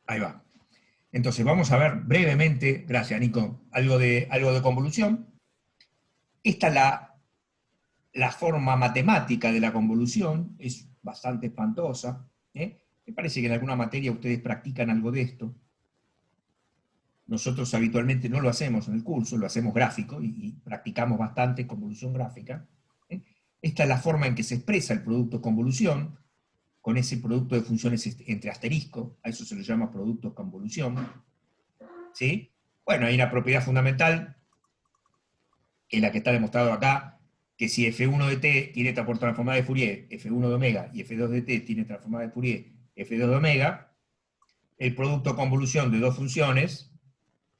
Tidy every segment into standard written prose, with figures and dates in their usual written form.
Ahí va. Entonces vamos a ver brevemente, gracias Nico, algo de convolución. Esta es la forma matemática de la convolución, es bastante espantosa. Me parece que en alguna materia ustedes practican algo de esto. Nosotros habitualmente no lo hacemos en el curso, lo hacemos gráfico y practicamos bastante convolución gráfica. ¿eh? Esta es la forma en que se expresa el producto convolución, con ese producto de funciones entre asterisco, a eso se le llama producto convolución. ¿Sí? Bueno, hay una propiedad fundamental, que es la que está demostrado acá, que si f1 de t tiene por transformada de Fourier f1 de omega y f2 de t tiene transformada de Fourier f2 de omega, el producto convolución de dos funciones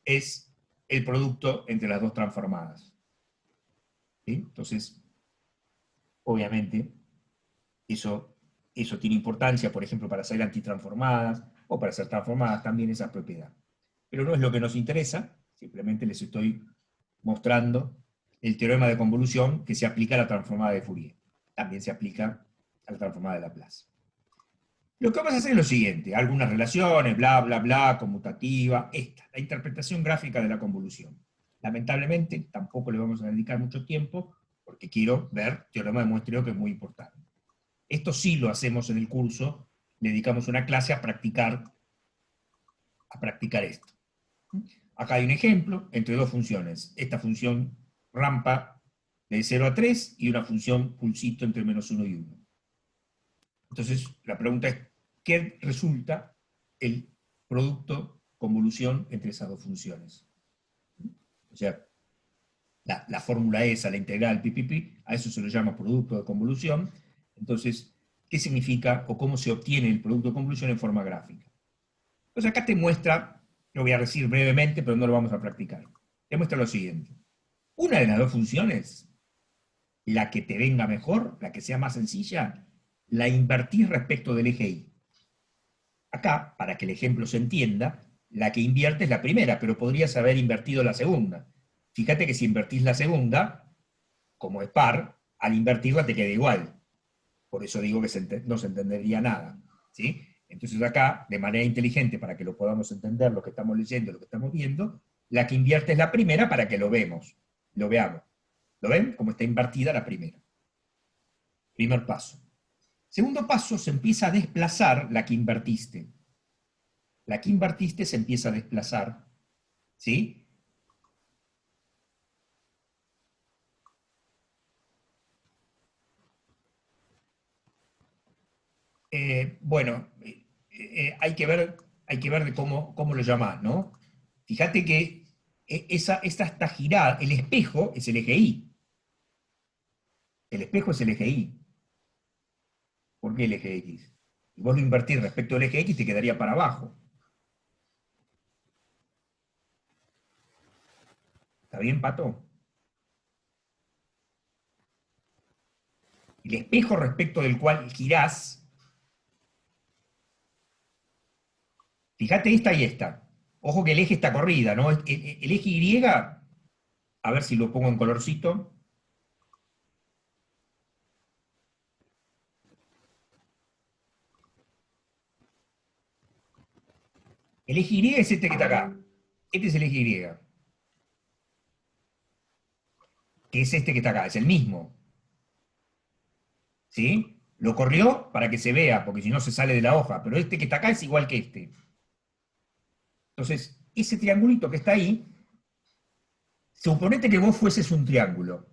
es el producto entre las dos transformadas. ¿Sí? Entonces, obviamente, eso tiene importancia, por ejemplo, para ser antitransformadas o para ser transformadas también esa propiedad. Pero no es lo que nos interesa, simplemente les estoy mostrando el teorema de convolución que se aplica a la transformada de Fourier. También se aplica a la transformada de Laplace. Lo que vamos a hacer es lo siguiente, algunas relaciones, bla, bla, bla, conmutativa, la interpretación gráfica de la convolución. Lamentablemente, tampoco le vamos a dedicar mucho tiempo, porque quiero ver teorema de muestreo, que es muy importante. Esto sí lo hacemos en el curso, le dedicamos una clase a practicar esto. Acá hay un ejemplo entre dos funciones. Esta función rampa de 0 a 3 y una función pulsito entre -1 y 1. Entonces, la pregunta es, ¿qué resulta el producto convolución entre esas dos funciones? O sea, la fórmula esa, la integral, a eso se lo llama producto de convolución. Entonces, ¿qué significa o cómo se obtiene el producto de convolución en forma gráfica? Pues acá te muestra, lo voy a decir brevemente, pero no lo vamos a practicar. Te muestra lo siguiente. Una de las dos funciones, la que te venga mejor, la que sea más sencilla, la invertís respecto del eje Y. Acá, para que el ejemplo se entienda, la que invierte es la primera, pero podrías haber invertido la segunda. Fíjate que si invertís la segunda, como es par, al invertirla te queda igual. Por eso digo que no se entendería nada. ¿Sí? Entonces acá, de manera inteligente, para que lo podamos entender, lo que estamos leyendo, lo que estamos viendo, la que invierte es la primera para que lo veamos, lo veamos. ¿Lo ven? Como está invertida la primera. Primer paso. Segundo paso, se empieza a desplazar la que invertiste. La que invertiste se empieza a desplazar, ¿sí? Bueno, hay que ver de cómo lo llamás, ¿no? Fíjate que esta está girada, el espejo es el eje Y. El espejo es el eje Y. ¿Por qué el eje X? Si vos lo invertís respecto al eje X, te quedaría para abajo. ¿Está bien, Pato? El espejo respecto del cual girás, fíjate esta y esta. Ojo que el eje está corrida, ¿no? El eje Y, a ver si lo pongo en colorcito. El eje Y es este que está acá. Este es el eje Y, que es este que está acá, es el mismo. ¿Sí? Lo corrió para que se vea, porque si no se sale de la hoja, pero este que está acá es igual que este. Entonces, ese triangulito que está ahí, suponete que vos fueses un triángulo,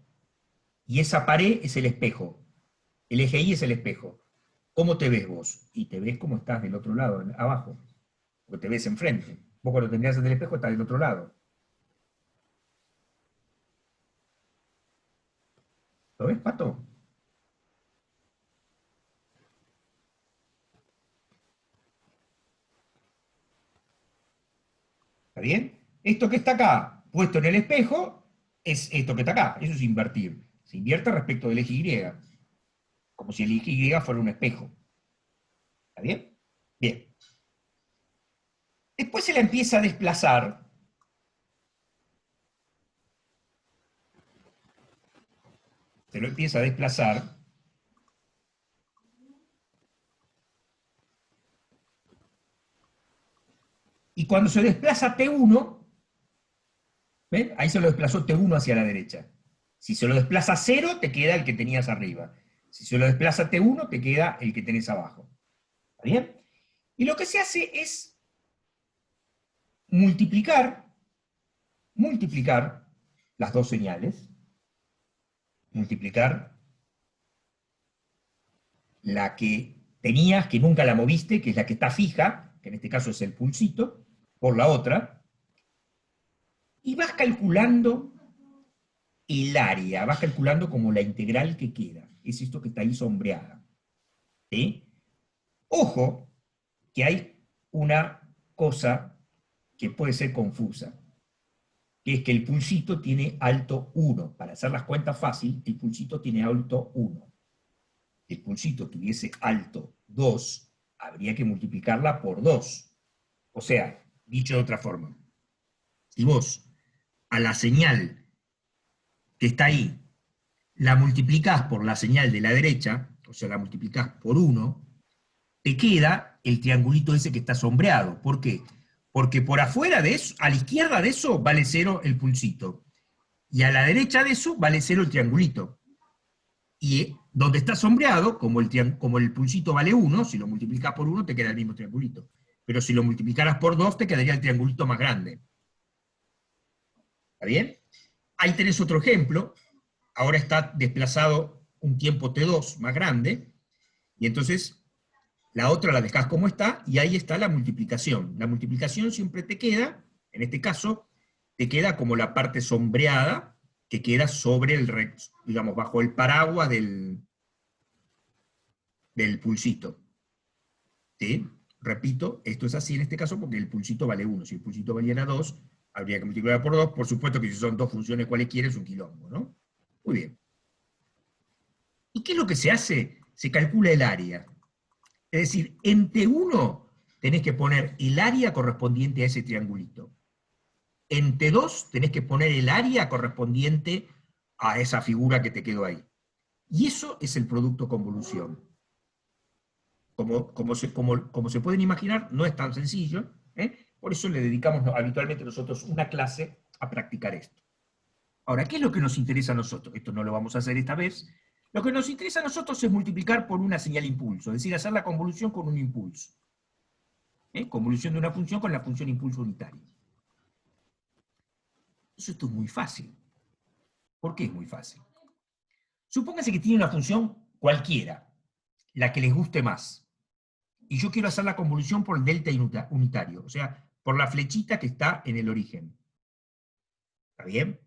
y esa pared es el espejo. El eje Y es el espejo. ¿Cómo te ves vos? Y te ves como estás del otro lado, abajo, porque te ves enfrente. Vos cuando te mirás en el espejo estás del otro lado. ¿Lo ves, Pato? ¿Está bien? Esto que está acá, puesto en el espejo, es esto que está acá. Eso es invertir. Se invierte respecto del eje Y, como si el eje Y fuera un espejo. ¿Está bien? Bien. Después se la empieza a desplazar. Se lo empieza a desplazar. Y cuando se desplaza T1, ¿ven? Ahí se lo desplazó T1 hacia la derecha. Si se lo desplaza 0, te queda el que tenías arriba. Si se lo desplaza T1, te queda el que tenés abajo. ¿Está bien? Y lo que se hace es multiplicar las dos señales, multiplicar la que tenías, que nunca la moviste, que es la que está fija, que en este caso es el pulsito, por la otra, y vas calculando el área, vas calculando como la integral que queda. Es esto que está ahí sombreada. ¿Sí? Ojo, que hay una cosa que puede ser confusa, que es que el pulsito tiene alto 1. Para hacer las cuentas fácil, el pulsito tiene alto 1. Si el pulsito tuviese alto 2, habría que multiplicarla por 2. O sea, dicho de otra forma, si vos a la señal que está ahí la multiplicás por la señal de la derecha, o sea, la multiplicás por 1, te queda el triangulito ese que está sombreado. ¿Por qué? Porque por afuera de eso, a la izquierda de eso, vale 0 el pulsito. Y a la derecha de eso, vale 0 el triangulito. Y donde está sombreado, como el pulsito vale 1, si lo multiplicas por 1, te queda el mismo triangulito. Pero si lo multiplicaras por 2, te quedaría el triangulito más grande. ¿Está bien? Ahí tenés otro ejemplo. Ahora está desplazado un tiempo T2 más grande, y entonces la otra la dejás como está, y ahí está la multiplicación. La multiplicación siempre te queda, en este caso, te queda como la parte sombreada, que queda sobre el, digamos, bajo el paraguas del pulsito. ¿Sí? Repito, esto es así en este caso porque el pulsito vale 1. Si el pulsito valiera 2, habría que multiplicar por 2. Por supuesto que si son dos funciones cualesquiera es un quilombo, ¿no? Muy bien. ¿Y qué es lo que se hace? Se calcula el área. Es decir, en T1 tenés que poner el área correspondiente a ese triangulito. En T2 tenés que poner el área correspondiente a esa figura que te quedó ahí. Y eso es el producto convolución. Como se pueden imaginar, no es tan sencillo, ¿eh? Por eso le dedicamos habitualmente nosotros una clase a practicar esto. Ahora, ¿qué es lo que nos interesa a nosotros? Esto no lo vamos a hacer esta vez. Lo que nos interesa a nosotros es multiplicar por una señal impulso, es decir, hacer la convolución con un impulso. Convolución de una función con la función impulso unitario. Esto es muy fácil. ¿Por qué es muy fácil? Supóngase que tiene una función cualquiera, la que les guste más, y yo quiero hacer la convolución por el delta unitario, o sea, por la flechita que está en el origen. ¿Está bien?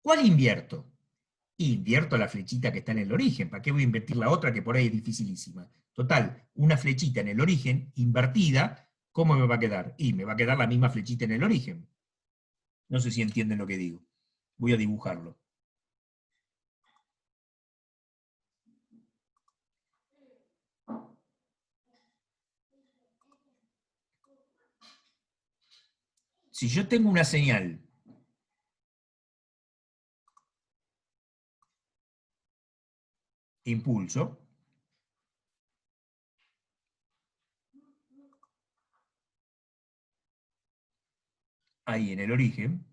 ¿Cuál invierto? Invierto la flechita que está en el origen. ¿Para qué voy a invertir la otra que por ahí es dificilísima? Total, una flechita en el origen, invertida, ¿cómo me va a quedar? Y me va a quedar la misma flechita en el origen. No sé si entienden lo que digo. Voy a dibujarlo. Si yo tengo una señal impulso, ahí en el origen,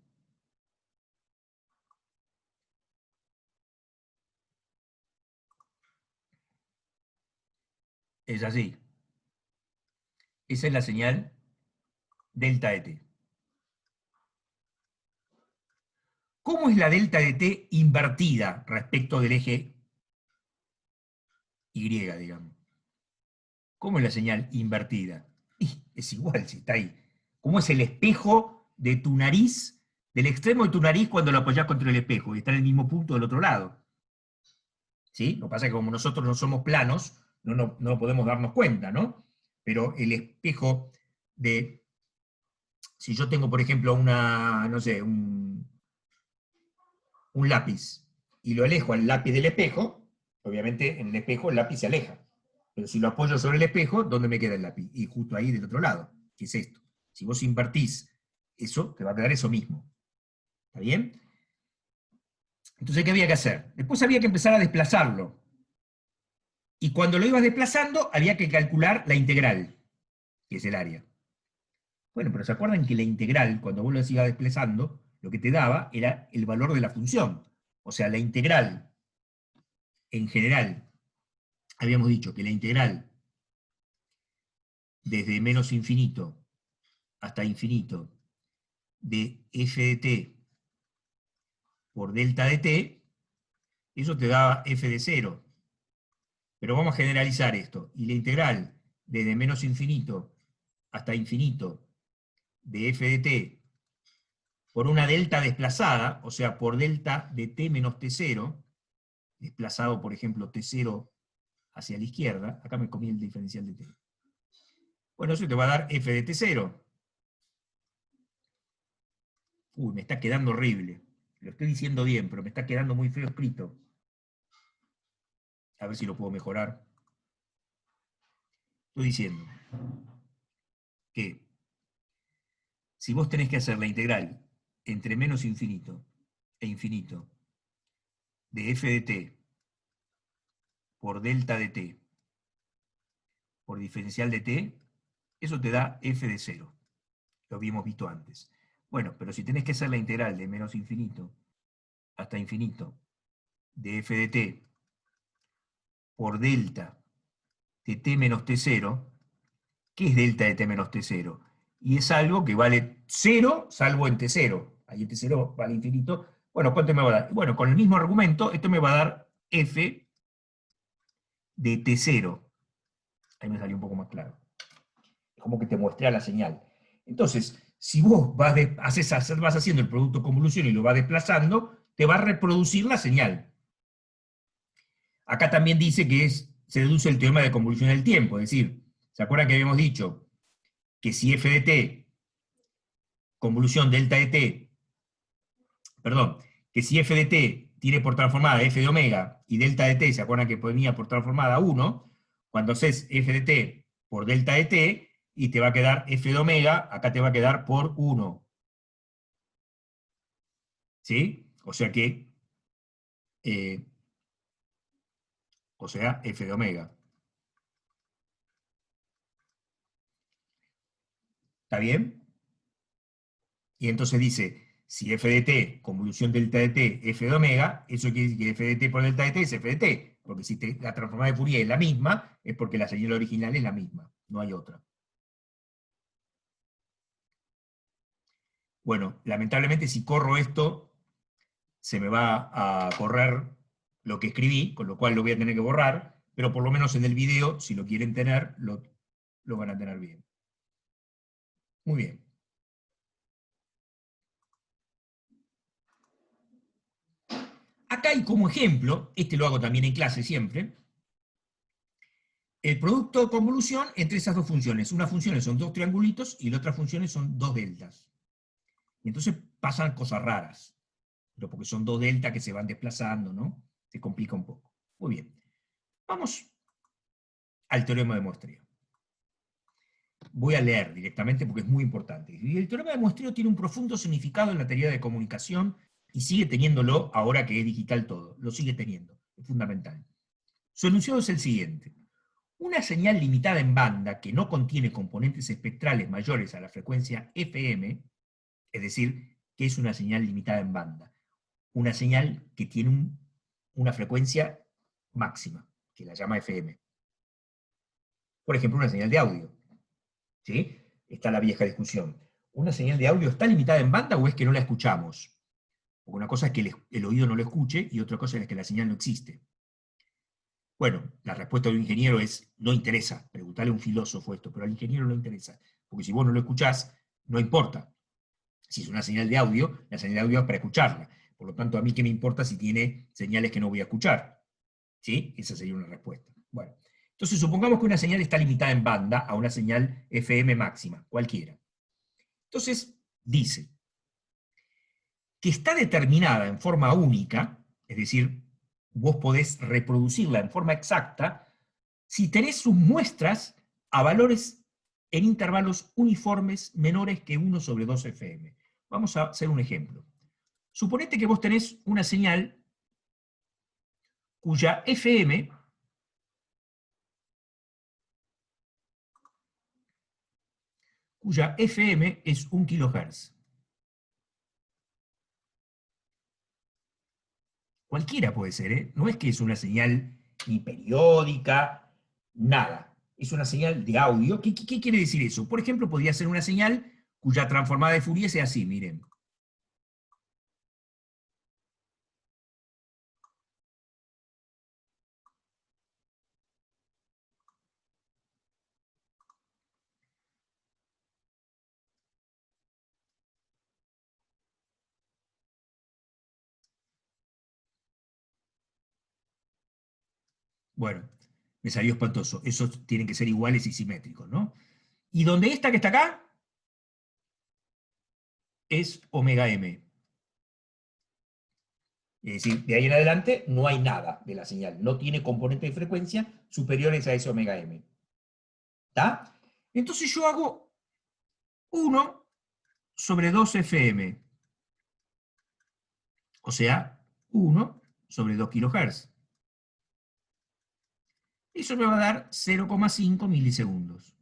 es así. Esa es la señal delta de t. ¿Cómo es la delta de t invertida respecto del eje Y, digamos? ¿Cómo es la señal invertida? Y es igual si está ahí. ¿Cómo es el espejo de tu nariz, del extremo de tu nariz cuando lo apoyás contra el espejo y está en el mismo punto del otro lado? ¿Sí? Lo que pasa es que como nosotros no somos planos, no podemos darnos cuenta, ¿no? Pero el espejo de... Si yo tengo, por ejemplo, no sé, un lápiz y lo alejo al lápiz del espejo, obviamente en el espejo el lápiz se aleja. Pero si lo apoyo sobre el espejo, ¿dónde me queda el lápiz? Y justo ahí del otro lado, que es esto. Si vos invertís eso, te va a quedar eso mismo. ¿Está bien? Entonces, ¿qué había que hacer? Después había que empezar a desplazarlo. Y cuando lo ibas desplazando, había que calcular la integral, que es el área. Bueno, pero ¿se acuerdan que la integral, cuando vos lo ibas desplazando, lo que te daba era el valor de la función? O sea, la integral, en general, habíamos dicho que la integral desde menos infinito hasta infinito de f de t por delta de t, eso te daba f de 0. Pero vamos a generalizar esto. Y la integral desde menos infinito hasta infinito de f de t por una delta desplazada, o sea, por delta de t menos t0, desplazado, por ejemplo, t0 hacia la izquierda, acá me comí el diferencial de t. Bueno, eso te va a dar f de t0. Uy, me está quedando horrible. Lo estoy diciendo bien, pero me está quedando muy feo escrito. A ver si lo puedo mejorar. Estoy diciendo que si vos tenés que hacer la integral entre menos infinito e infinito de f de t por delta de t por diferencial de t, eso te da f de 0. Lo habíamos visto antes. Bueno, pero si tenés que hacer la integral de menos infinito hasta infinito de f de t por delta de t menos t0, ¿qué es delta de t menos t0? Y es algo que vale 0 salvo en t0. Ahí en t0 vale infinito. Bueno, ¿cuánto me va a dar? Bueno, con el mismo argumento, esto me va a dar f de t0. Ahí me salió un poco más claro. Es como que te muestra la señal. Entonces, si vos vas haciendo el producto convolución y lo vas desplazando, te va a reproducir la señal. Acá también dice que se deduce el teorema de convolución del tiempo, es decir, ¿se acuerdan que habíamos dicho que si f de t, convolución delta de t, perdón, que si f de t tiene por transformada f de omega y delta de t, ¿se acuerdan que ponía por transformada 1? Cuando haces f de t por delta de t, y te va a quedar f de omega, acá te va a quedar por 1. ¿Sí? O sea que, f de omega. ¿Está bien? Y entonces dice, si f de t, convolución delta de t, f de omega, eso quiere decir que f de t por delta de t es f de t. Porque si la transformada de Fourier es la misma, es porque la señal original es la misma, no hay otra. Bueno, lamentablemente si corro esto, se me va a correr lo que escribí, con lo cual lo voy a tener que borrar, pero por lo menos en el video, si lo quieren tener, lo van a tener bien. Muy bien. Acá hay como ejemplo, este lo hago también en clase siempre, el producto de convolución entre esas dos funciones. Una función son dos triangulitos y la otra función son dos deltas. Y entonces pasan cosas raras, pero porque son dos deltas que se van desplazando, ¿no? Se complica un poco. Muy bien. Vamos al teorema de muestreo. Voy a leer directamente porque es muy importante. Y el teorema de muestreo tiene un profundo significado en la teoría de comunicación y sigue teniéndolo ahora que es digital todo. Lo sigue teniendo. Es fundamental. Su enunciado es el siguiente. Una señal limitada en banda que no contiene componentes espectrales mayores a la frecuencia FM, es decir, que es una señal limitada en banda, una señal que tiene una frecuencia máxima, que la llama FM. Por ejemplo, una señal de audio. ¿Sí? Está la vieja discusión. ¿Una señal de audio está limitada en banda o es que no la escuchamos? Porque una cosa es que el oído no lo escuche y otra cosa es que la señal no existe. Bueno, la respuesta del ingeniero es, no interesa, preguntarle a un filósofo esto, pero al ingeniero no interesa, porque si vos no lo escuchás, no importa. Si es una señal de audio, la señal de audio es para escucharla. Por lo tanto, a mí qué me importa si tiene señales que no voy a escuchar. ¿Sí? Esa sería una respuesta. Bueno, entonces supongamos que una señal está limitada en banda a una señal FM máxima, cualquiera. Entonces, dice que está determinada en forma única, es decir, vos podés reproducirla en forma exacta, si tenés sus muestras a valores en intervalos uniformes menores que 1/2 FM. Vamos a hacer un ejemplo. Suponete que vos tenés una señal cuya FM cuya FM es 1 kHz. Cualquiera puede ser, ¿eh? No es que es una señal ni periódica, nada. Es una señal de audio. ¿Qué quiere decir eso? Por ejemplo, podría ser una señal cuya transformada de Fourier sea así, miren. Bueno, me salió espantoso. Esos tienen que ser iguales y simétricos, ¿no? Y donde esta que está acá es omega m. Es decir, de ahí en adelante no hay nada de la señal. No tiene componente de frecuencia superiores a ese omega m. ¿Está? Entonces yo hago 1 sobre 2 FM. O sea, 1 sobre 2 kHz. Eso me va a dar 0,5 milisegundos.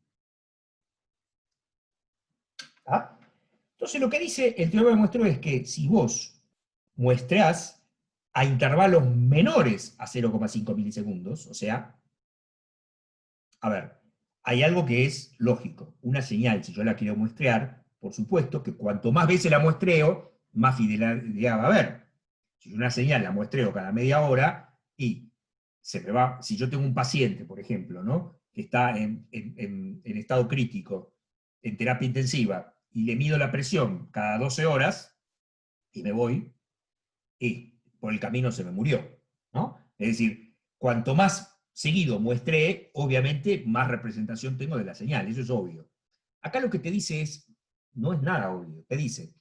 ¿Ah? Entonces lo que dice el teorema de muestreo es que si vos muestreás a intervalos menores a 0,5 milisegundos, o sea, a ver, hay algo que es lógico. Una señal, si yo la quiero muestrear, por supuesto que cuanto más veces la muestreo, más fidelidad va a haber. Si yo una señal la muestreo cada media hora y se me va, si yo tengo un paciente, por ejemplo, ¿no? Que está en estado crítico, en terapia intensiva, y le mido la presión cada 12 horas, y me voy, y por el camino se me murió, ¿no? Es decir, cuanto más seguido muestre, obviamente más representación tengo de la señal, eso es obvio. Acá lo que te dice es, no es nada obvio, te dice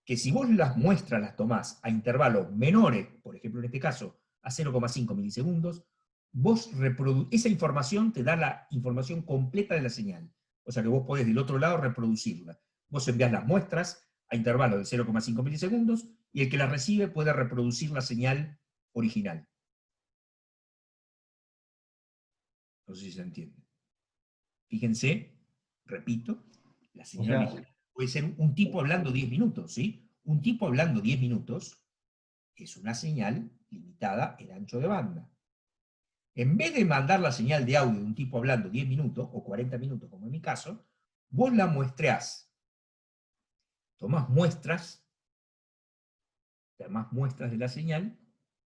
que si vos las muestras las tomás a intervalos menores, por ejemplo en este caso a 0,5 milisegundos, esa información te da la información completa de la señal. O sea que vos podés del otro lado reproducirla. Vos envías las muestras a intervalos de 0,5 milisegundos y el que las recibe puede reproducir la señal original. No sé si se entiende. Fíjense, repito, la O señal sea, original puede ser un tipo hablando 10 minutos, ¿sí? Un tipo hablando 10 minutos es una señal limitada en ancho de banda. En vez de mandar la señal de audio de un tipo hablando 10 minutos o 40 minutos, como en mi caso, vos la muestreás. Tomás muestras de la señal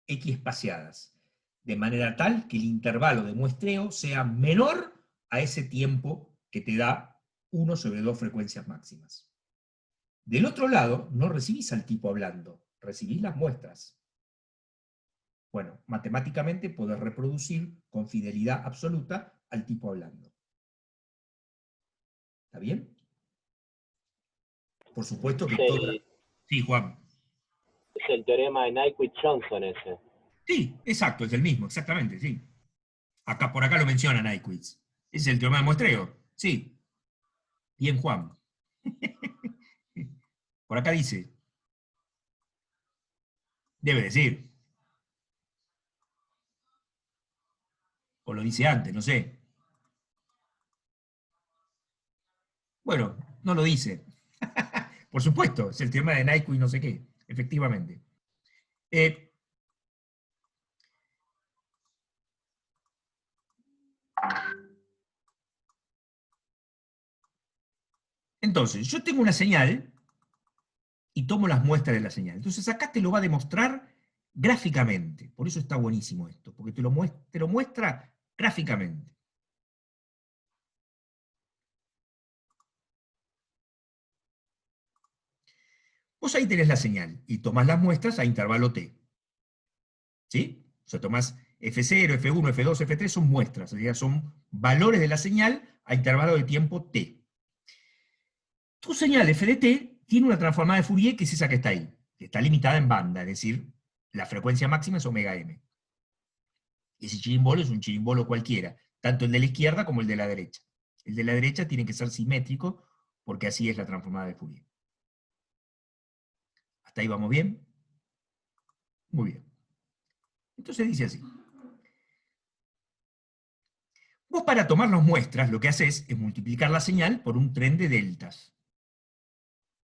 X espaciadas, de manera tal que el intervalo de muestreo sea menor a ese tiempo que te da 1 sobre 2 frecuencias máximas. Del otro lado, no recibís al tipo hablando, recibís las muestras. Bueno, matemáticamente podés reproducir con fidelidad absoluta al tipo hablando. ¿Está bien? Por supuesto que todo... Sí, Juan. Es el teorema de Nyquist-Johnson ese. Sí, exacto, es el mismo, exactamente, sí. Acá, por acá lo menciona Nyquist. Es el teorema de muestreo. Sí. Bien, Juan. Por acá dice. Debe decir. O lo dice antes, no sé. Bueno, no lo dice. Por supuesto, es el teorema de Nyquist no sé qué. Efectivamente. Entonces, yo tengo una señal y tomo las muestras de la señal. Entonces acá te lo va a demostrar gráficamente. Por eso está buenísimo esto, porque te lo muestra gráficamente. Vos ahí tenés la señal y tomás las muestras a intervalo t. ¿Sí? O sea, tomás F0, F1, F2, F3 son muestras, o sea, son valores de la señal a intervalo de tiempo t. Tu señal f de t tiene una transformada de Fourier que es esa que está ahí, que está limitada en banda, es decir, la frecuencia máxima es omega m. Ese chirimbolo es un chirimbolo cualquiera, tanto el de la izquierda como el de la derecha. El de la derecha tiene que ser simétrico, porque así es la transformada de Fourier. ¿Hasta ahí vamos bien? Muy bien. Entonces dice así. Vos para tomar las muestras lo que haces es multiplicar la señal por un tren de deltas.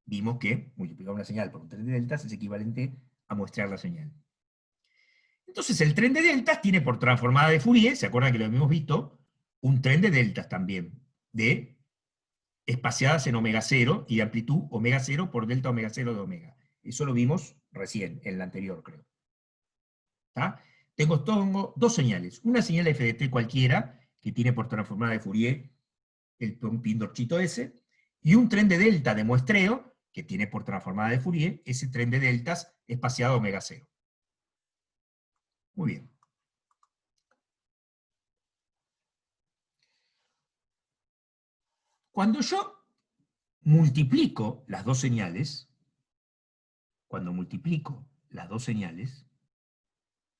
Vimos que multiplicar una señal por un tren de deltas es equivalente a muestrear la señal. Entonces el tren de deltas tiene por transformada de Fourier, ¿se acuerdan que lo habíamos visto? Un tren de deltas también, de espaciadas en omega 0 y de amplitud omega 0 por delta omega 0 de omega. Eso lo vimos recién, en la anterior, creo. ¿Está? Tengo dos señales. Una señal f de t cualquiera, que tiene por transformada de Fourier un pindorchito ese, y un tren de delta de muestreo, que tiene por transformada de Fourier ese tren de deltas espaciado omega 0. Muy bien. Cuando yo multiplico las dos señales,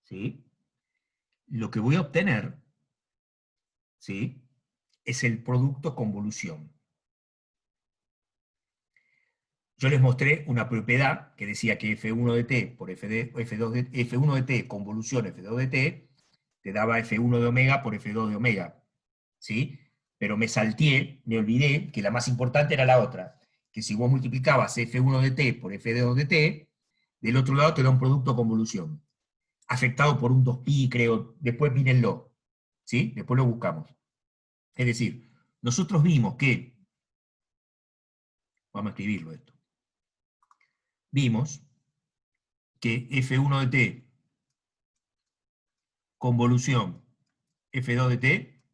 ¿sí? Lo que voy a obtener, ¿sí?, es el producto convolución. Yo les mostré una propiedad que decía que f1 de t por f1 de t convolución f2 de t te daba f1 de omega por f2 de omega, ¿sí? Pero me olvidé que la más importante era la otra, que si vos multiplicabas f1 de t por f2 de t, del otro lado te da un producto convolución, afectado por un 2pi, creo, después mírenlo, ¿sí? Después lo buscamos. Es decir, nosotros vimos que, vamos a escribirlo esto, vimos que f1 de t convolución f2 de t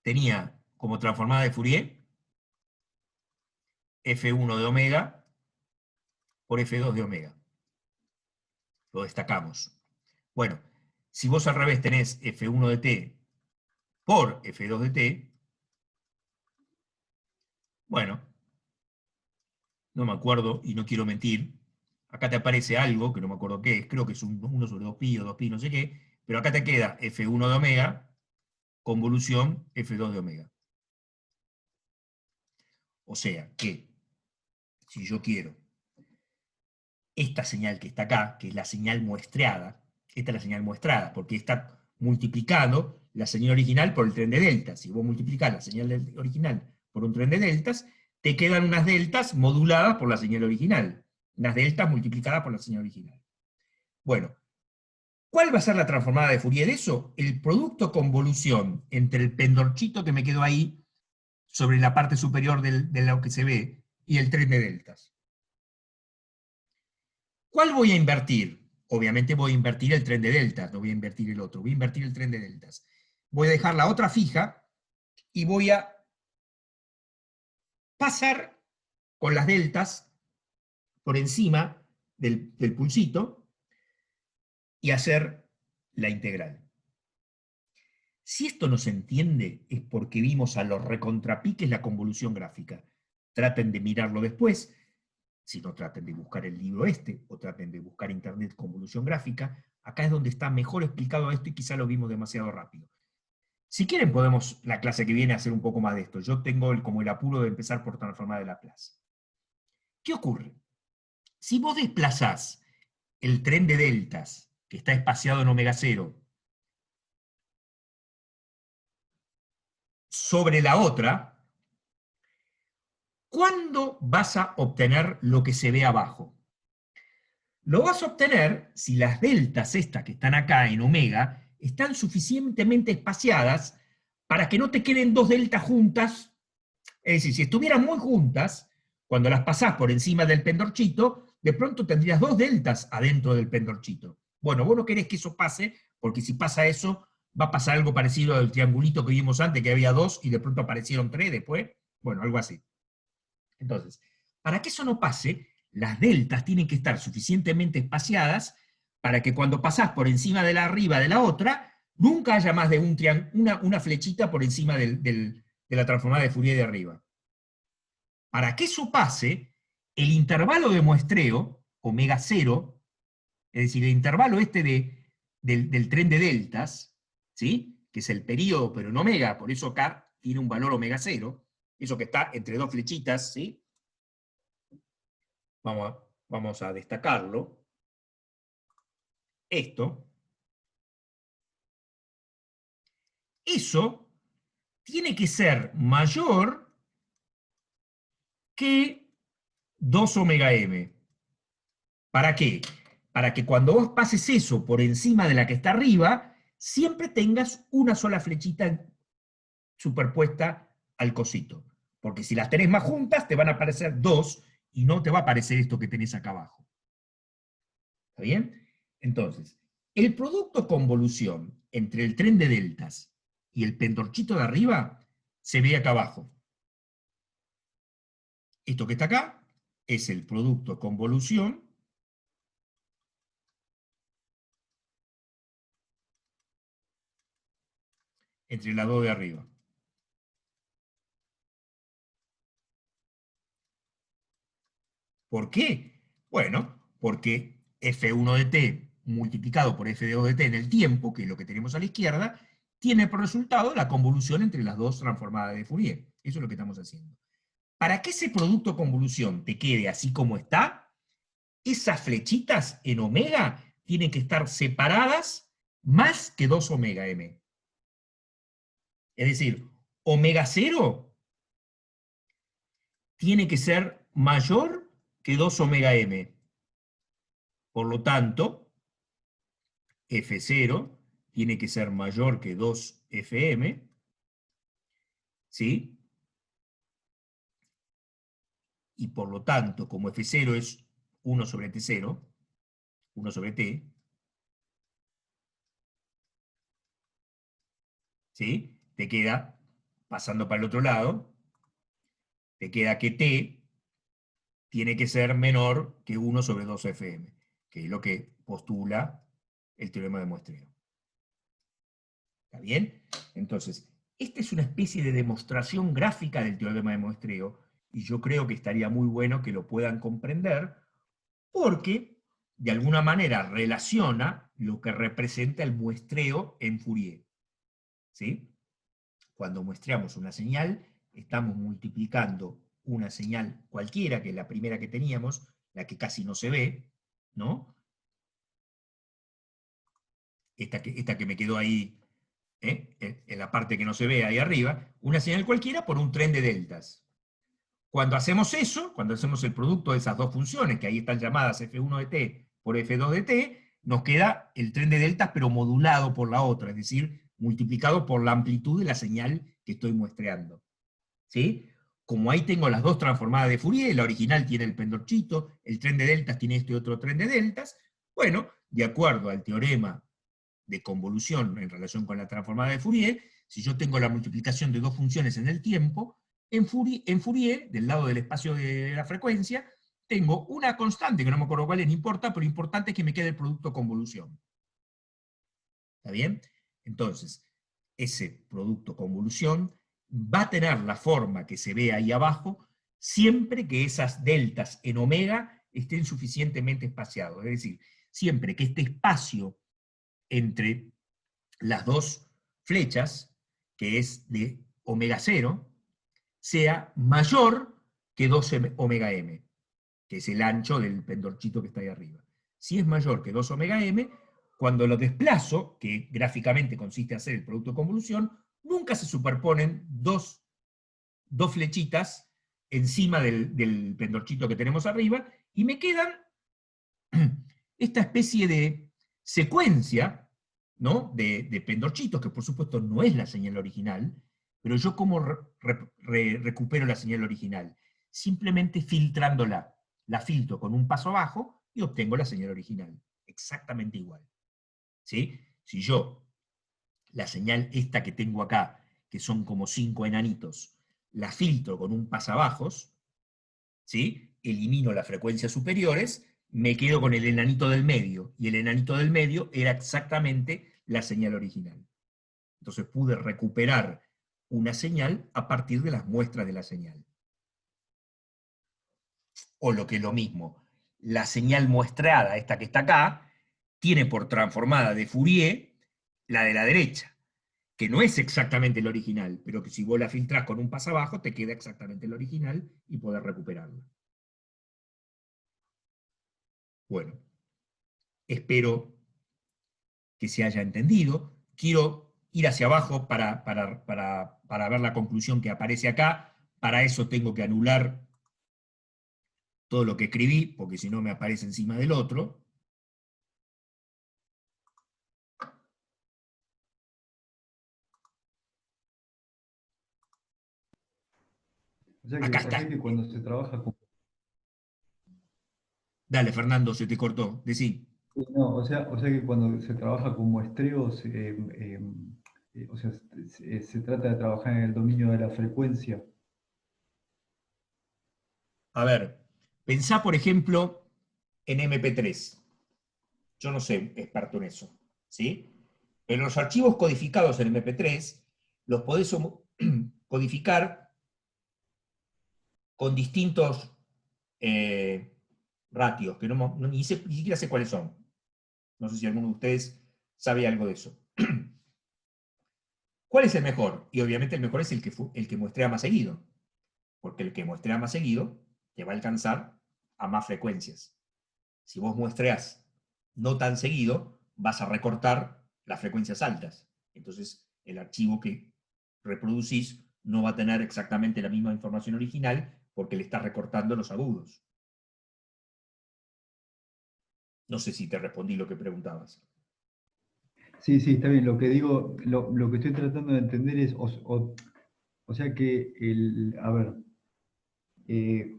tenía como transformada de Fourier f1 de omega por f2 de omega. Lo destacamos. Bueno, si vos al revés tenés f1 de t por f2 de t, bueno, no me acuerdo y no quiero mentir, acá te aparece algo, que no me acuerdo qué es, creo que es 1 sobre 2pi o 2pi, no sé qué, pero acá te queda f1 de omega convolución f2 de omega. O sea que, si yo quiero esta señal que está acá, que es la señal muestreada, esta es la señal muestrada, porque está multiplicando la señal original por el tren de deltas. Si vos multiplicás la señal original por un tren de deltas, te quedan unas deltas moduladas por la señal original. Unas deltas multiplicadas por la señal original. Bueno, ¿cuál va a ser la transformada de Fourier de eso? El producto convolución entre el pendorchito que me quedó ahí, sobre la parte superior de lo que se ve, y el tren de deltas. ¿Cuál voy a invertir? Obviamente voy a invertir el tren de deltas, no voy a invertir el otro, voy a invertir el tren de deltas. Voy a dejar la otra fija y voy a pasar con las deltas por encima del pulsito y hacer la integral. Si esto no se entiende es porque vimos a los recontrapiques la convolución gráfica. Traten de mirarlo después, si no traten de buscar el libro o traten de buscar internet convolución gráfica, acá es donde está mejor explicado esto y quizá lo vimos demasiado rápido. Si quieren podemos, la clase que viene, hacer un poco más de esto. Yo tengo como el apuro de empezar por transformar de Laplace. ¿Qué ocurre? Si vos desplazás el tren de deltas, que está espaciado en omega 0, sobre la otra, ¿cuándo vas a obtener lo que se ve abajo? Lo vas a obtener si las deltas estas que están acá en omega están suficientemente espaciadas para que no te queden dos deltas juntas. Es decir, si estuvieran muy juntas, cuando las pasás por encima del pendorchito, de pronto tendrías dos deltas adentro del pendorchito. Bueno, vos no querés que eso pase, porque si pasa eso, va a pasar algo parecido al triangulito que vimos antes, que había dos y de pronto aparecieron tres después. Bueno, algo así. Entonces, para que eso no pase, las deltas tienen que estar suficientemente espaciadas para que cuando pasás por encima de la arriba de la otra, nunca haya más de una flechita por encima de la transformada de Fourier de arriba. Para que eso pase, el intervalo de muestreo, omega 0, es decir, el intervalo este del tren de deltas, ¿sí?, que es el periodo, pero en omega, por eso acá tiene un valor omega 0, eso que está entre dos flechitas, ¿sí? Vamos a destacarlo. eso tiene que ser mayor que 2 omega m. ¿Para qué? Para que cuando vos pases eso por encima de la que está arriba, siempre tengas una sola flechita superpuesta al cosito. Porque si las tenés más juntas, te van a aparecer dos y no te va a aparecer esto que tenés acá abajo. ¿Está bien? Entonces, el producto convolución entre el tren de deltas y el pendorchito de arriba se ve acá abajo. Esto que está acá es el producto convolución entre las dos de arriba. ¿Por qué? Bueno, porque F1 de t multiplicado por F2 de t en el tiempo, que es lo que tenemos a la izquierda, tiene por resultado la convolución entre las dos transformadas de Fourier. Eso es lo que estamos haciendo. Para que ese producto convolución te quede así como está, esas flechitas en omega tienen que estar separadas más que 2 omega m. Es decir, omega 0 tiene que ser mayor que 2 omega m. Por lo tanto, F0 tiene que ser mayor que 2 Fm, ¿sí? Y por lo tanto, como F0 es 1 sobre T0, 1 sobre T, ¿sí? Te queda, pasando para el otro lado, te queda que T tiene que ser menor que 1 sobre 2 Fm, que es lo que postula el teorema de muestreo. ¿Está bien? Entonces, esta es una especie de demostración gráfica del teorema de muestreo, y yo creo que estaría muy bueno que lo puedan comprender, porque de alguna manera relaciona lo que representa el muestreo en Fourier. ¿Sí? Cuando muestreamos una señal, estamos multiplicando una señal cualquiera, que es la primera que teníamos, la que casi no se ve, ¿no? Esta que me quedó ahí, en la parte que no se ve ahí arriba, una señal cualquiera por un tren de deltas. Cuando hacemos eso, cuando hacemos el producto de esas dos funciones, que ahí están llamadas F1 de t por F2 de t, nos queda el tren de deltas pero modulado por la otra, es decir, multiplicado por la amplitud de la señal que estoy muestreando. ¿Sí? Como ahí tengo las dos transformadas de Fourier, la original tiene el pendorchito, el tren de deltas tiene este otro tren de deltas, bueno, de acuerdo al teorema de convolución en relación con la transformada de Fourier, si yo tengo la multiplicación de dos funciones en el tiempo, en Fourier, del lado del espacio de la frecuencia, tengo una constante, que no me acuerdo cuál es, no importa, pero lo importante es que me quede el producto convolución. ¿Está bien? Entonces, ese producto convolución va a tener la forma que se ve ahí abajo, siempre que esas deltas en omega estén suficientemente espaciados. Es decir, siempre que este espacio entre las dos flechas, que es de omega 0, sea mayor que 2 omega m, que es el ancho del pendorchito que está ahí arriba. Si es mayor que 2 omega m, cuando lo desplazo, que gráficamente consiste en hacer el producto de convolución, nunca se superponen dos flechitas encima del pendorchito que tenemos arriba, y me quedan esta especie de secuencia, ¿no? de pendorchitos, que por supuesto no es la señal original, pero yo cómo recupero la señal original, simplemente filtrándola. La filtro con un paso abajo y obtengo la señal original, exactamente igual. ¿Sí? Si yo, la señal esta que tengo acá, que son como 5 enanitos, la filtro con un pasabajos, ¿sí? Elimino las frecuencias superiores, me quedo con el enanito del medio, y el enanito del medio era exactamente la señal original. Entonces pude recuperar una señal a partir de las muestras de la señal. O lo que es lo mismo, la señal muestrada, esta que está acá, tiene por transformada de Fourier la de la derecha, que no es exactamente el original, pero que si vos la filtrás con un pasabajo, te queda exactamente el original y podés recuperarlo. Bueno, espero que se haya entendido. Quiero ir hacia abajo para ver la conclusión que aparece acá. Para eso tengo que anular todo lo que escribí, porque si no me aparece encima del otro. Acá O sea está. que cuando se trabaja con... Dale, Fernando, se te cortó. Decí. No, o sea que cuando se trabaja con muestreos, o sea, se trata de trabajar en el dominio de la frecuencia. A ver, pensá, por ejemplo, en MP3. Yo no soy experto en eso, ¿sí? Pero los archivos codificados en MP3 los podés codificar con distintos ratios, que ni siquiera sé cuáles son. No sé si alguno de ustedes sabe algo de eso. ¿Cuál es el mejor? Y obviamente el mejor es el que muestrea más seguido, porque el que muestrea más seguido te va a alcanzar a más frecuencias. Si vos muestreás no tan seguido, vas a recortar las frecuencias altas. Entonces, el archivo que reproducís no va a tener exactamente la misma información original porque le estás recortando los agudos. No sé si te respondí lo que preguntabas. Sí, sí, está bien. Lo que digo, lo que estoy tratando de entender es, o sea que, a ver, eh,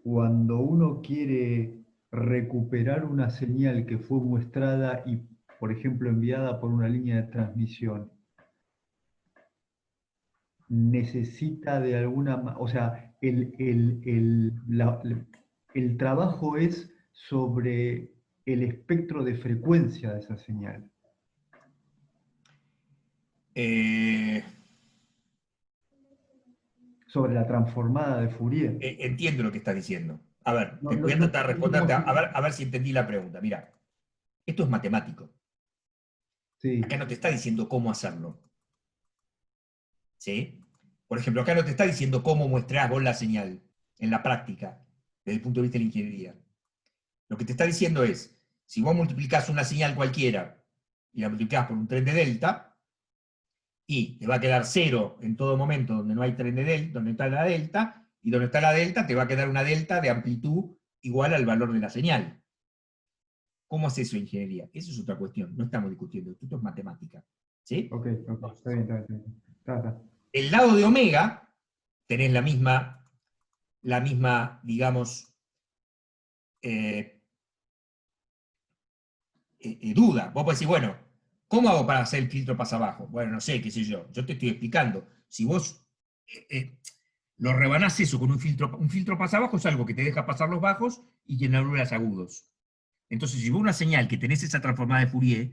cuando uno quiere recuperar una señal que fue muestrada y, por ejemplo, enviada por una línea de transmisión, necesita de alguna manera, o sea, el trabajo es sobre el espectro de frecuencia de esa señal. Eh, Sobre la transformada de Fourier. entiendo lo que estás diciendo. A ver, No, voy a no tratar de sé cómo responderte, se... a ver si entendí la pregunta. Mira, esto es matemático. Acá Sí, no te está diciendo cómo hacerlo. ¿Sí? Por ejemplo, acá no te está diciendo cómo muestrás vos la señal en la práctica, desde el punto de vista de la ingeniería. Lo que te está diciendo es, si vos multiplicás una señal cualquiera y la multiplicás por un tren de delta, y te va a quedar cero en todo momento donde no hay tren de delta, donde está la delta, y donde está la delta te va a quedar una delta de amplitud igual al valor de la señal. ¿Cómo hace eso ingeniería? Eso es otra cuestión, no estamos discutiendo, esto es matemática. ¿Sí? ok, está bien, está bien. Está. El lado de omega, tenés la misma digamos, eh, duda. Vos podés decir, bueno, ¿cómo hago para hacer el filtro pasa abajo? Bueno, no sé, qué sé yo. Yo te estoy explicando. Si vos lo rebanás eso con un filtro pasa abajo es algo que te deja pasar los bajos y que no anula los agudos. Entonces, si vos una señal que tenés esa transformada de Fourier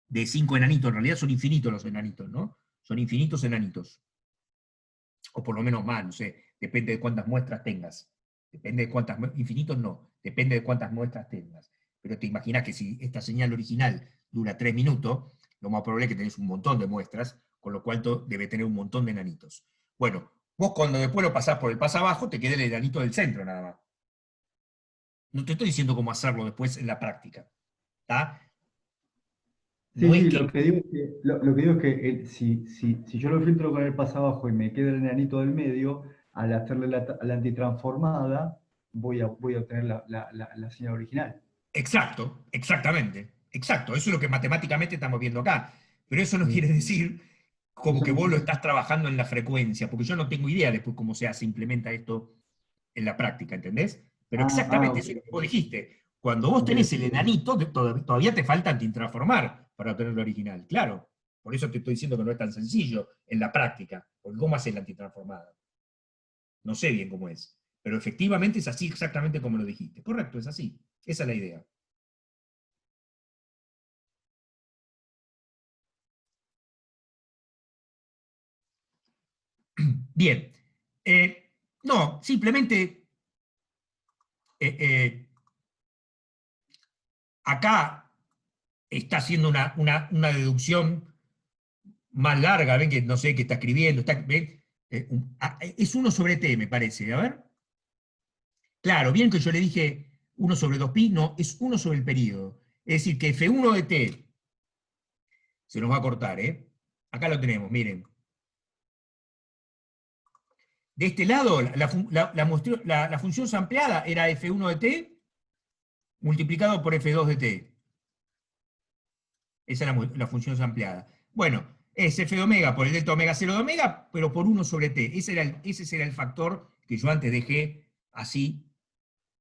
de 5 enanitos, en realidad son infinitos los enanitos, ¿no? Son infinitos enanitos. O por lo menos más, no sé, depende de cuántas muestras tengas. Depende de cuántas, infinitos no, depende de cuántas muestras tengas. Pero te imaginas que si esta señal original dura 3 minutos, lo más probable es que tenés un montón de muestras, con lo cual debe tener un montón de enanitos. Bueno, vos cuando después lo pasás por el pasabajo, te queda el enanito del centro nada más. No te estoy diciendo cómo hacerlo después en la práctica. ¿Está? Sí, No es sí, que... lo que digo es que si yo lo filtro con el pasabajo y me queda el enanito del medio, al hacerle la antitransformada, voy a obtener la señal original. Exacto, exactamente. Exacto, eso es lo que matemáticamente estamos viendo acá. Pero eso no Sí. quiere decir como Eso que no vos lo quiere estás trabajando en la frecuencia, porque yo no tengo idea después cómo se implementa esto en la práctica, ¿entendés? Pero exactamente ok, eso es lo que vos dijiste. Cuando vos ok, tenés el enanito, todavía te falta antitransformar para obtener lo original, claro. Por eso te estoy diciendo que no es tan sencillo en la práctica, porque ¿cómo haces la antitransformada? No sé bien cómo es, pero efectivamente es así exactamente como lo dijiste. Correcto, es así. Esa es la idea. Bien. No, simplemente eh, acá está haciendo una deducción más larga, ven que no sé qué está escribiendo, ¿ven? Es 1/t, me parece, a ver. Claro, bien que yo le dije 1/2pi, no, es 1 sobre el periodo. Es decir, que F1 de t Se nos va a cortar, ¿eh? Acá lo tenemos, miren. De este lado, la función sampleada era f1 de t multiplicado por f2 de t. Esa es la función sampleada. Bueno, es f de omega por el delta omega 0 de omega, pero por 1 sobre t. Ese era el factor que yo antes dejé así,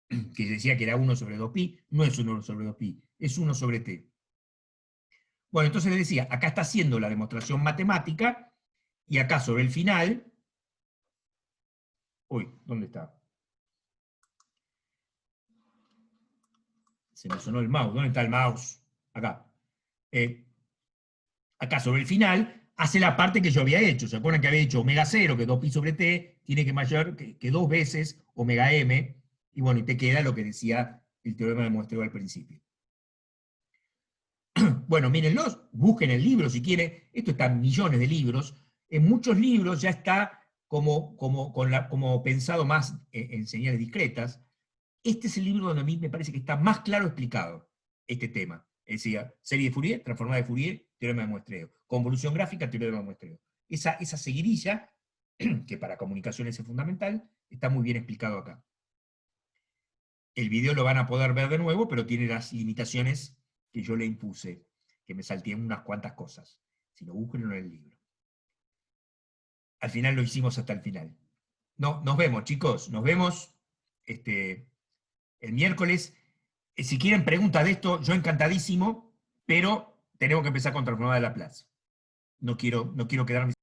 que decía que era 1 sobre 2pi. No es 1 sobre 2pi, es 1 sobre t. Bueno, entonces le decía, acá está haciendo la demostración matemática, y acá sobre el final... Uy, ¿dónde está? Se me sonó el mouse. ¿Dónde está el mouse? Acá. Acá sobre el final, hace la parte que yo había hecho. ¿Se acuerdan que había dicho omega 0, que 2pi sobre t, tiene que mayor que 2 veces omega m? Y bueno, y te queda lo que decía el teorema de muestreo al principio. Bueno, mírenlos, busquen el libro si quieren. Esto está en millones de libros. En muchos libros ya está como pensado más en señales discretas. Este es el libro donde a mí me parece que está más claro explicado este tema. Es decir, serie de Fourier, transformada de Fourier, teorema de muestreo. Convolución gráfica, teorema de muestreo. Esa seguidilla, que para comunicaciones es fundamental, está muy bien explicado acá. El video lo van a poder ver de nuevo, pero tiene las limitaciones que yo le impuse, que me salté unas cuantas cosas. Si lo buscan en el libro. Al final lo hicimos hasta el final. No, nos vemos, chicos. Nos vemos el miércoles. Si quieren preguntas de esto, yo encantadísimo, pero tenemos que empezar con transformada de Laplace. No quiero quedarme